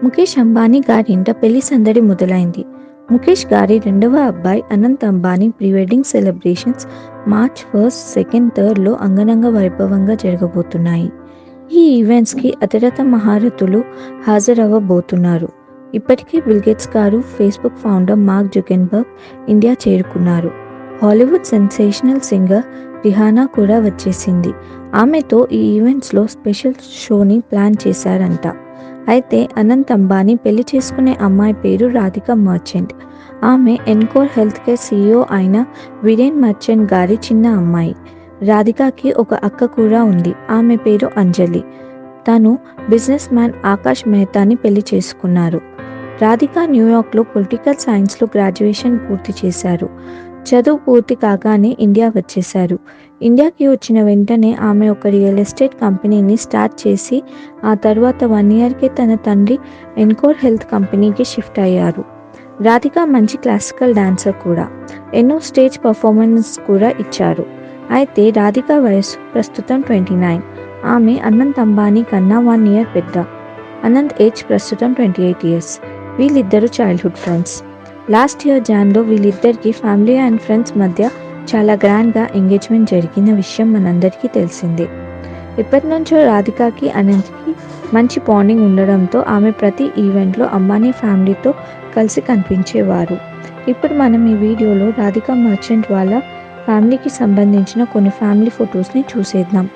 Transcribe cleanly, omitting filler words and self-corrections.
ముఖేష్ అంబానీ గారింట పెళ్లి సందడి మొదలైంది. ముఖేష్ గారి రెండవ అబ్బాయి Anant Ambani pre wedding celebrations March 1, 2, 3లో అంగరంగ వైభవంగా జరగబోతున్నాయి. ఈ ఈవెంట్స్కి అతిరథ మహారథులు హాజరవ్వబోతున్నారు. ఇప్పటికే బిల్గేట్స్ గారు, Facebook founder mark Zuckerberg India చేరుకున్నారు. హాలీవుడ్ సెన్సేషనల్ సింగర్ రిహానా కూడా వచ్చేసింది. ఆమెతో ఈ ఈవెంట్స్లో స్పెషల్ షోని ప్లాన్ చేశారంట. అయితే అనంత్ అంబానీ పెళ్లి చేసుకునే అమ్మాయి పేరు రాధికా మర్చెంట్. ఆమె ఎన్కోర్ హెల్త్ కేర్ సీఈఓ అయిన వీరేన్ మర్చెంట్ గారి చిన్న అమ్మాయి. రాధికాకి ఒక అక్క కూడా ఉంది. ఆమె పేరు అంజలి. తను బిజినెస్ మ్యాన్ ఆకాష్ మెహతాని పెళ్లి చేసుకున్నారు. రాధిక న్యూయార్క్లో పొలిటికల్ సైన్స్లో గ్రాడ్యుయేషన్ పూర్తి చేశారు. చదువు పూర్తి కాగానే ఇండియా వచ్చేశారు. ఇండియాకి వచ్చిన వెంటనే ఆమె ఒక రియల్ ఎస్టేట్ కంపెనీని స్టార్ట్ చేసి ఆ తర్వాత 1 ఇయర్కే తన తండ్రి ఎన్కోర్ హెల్త్ కంపెనీకి షిఫ్ట్ అయ్యారు. రాధిక మంచి క్లాసికల్ డాన్సర్ కూడా. ఎన్నో స్టేజ్ పర్ఫార్మెన్స్ కూడా ఇచ్చారు. అయితే రాధిక వయసు ప్రస్తుతం 29. ఆమె అనంత్ అంబానీ కన్నా 1 ఇయర్ పెద్ద. అనంత్ ఏజ్ ప్రస్తుతం 28 ఇయర్స్. వీళ్ళిద్దరూ చైల్డ్హుడ్ ఫ్రెండ్స్. లాస్ట్ ఇయర్ జాన్లో వీళ్ళిద్దరికి ఫ్యామిలీ అండ్ ఫ్రెండ్స్ మధ్య చాలా గ్రాండ్గా ఎంగేజ్మెంట్ జరిగిన విషయం మనందరికీ తెలిసిందే. ఇప్పటి నుంచో రాధికకి అనంత్కి మంచి బాండింగ్ ఉండడంతో ఆమె ప్రతి ఈవెంట్లో అంబానీ ఫ్యామిలీతో కలిసి కనిపించేవారు. ఇప్పుడు మనం ఈ వీడియోలో రాధికా మర్చెంట్ వాళ్ళ ఫ్యామిలీకి సంబంధించిన కొన్ని ఫ్యామిలీ ఫొటోస్ని చూసేద్దాం.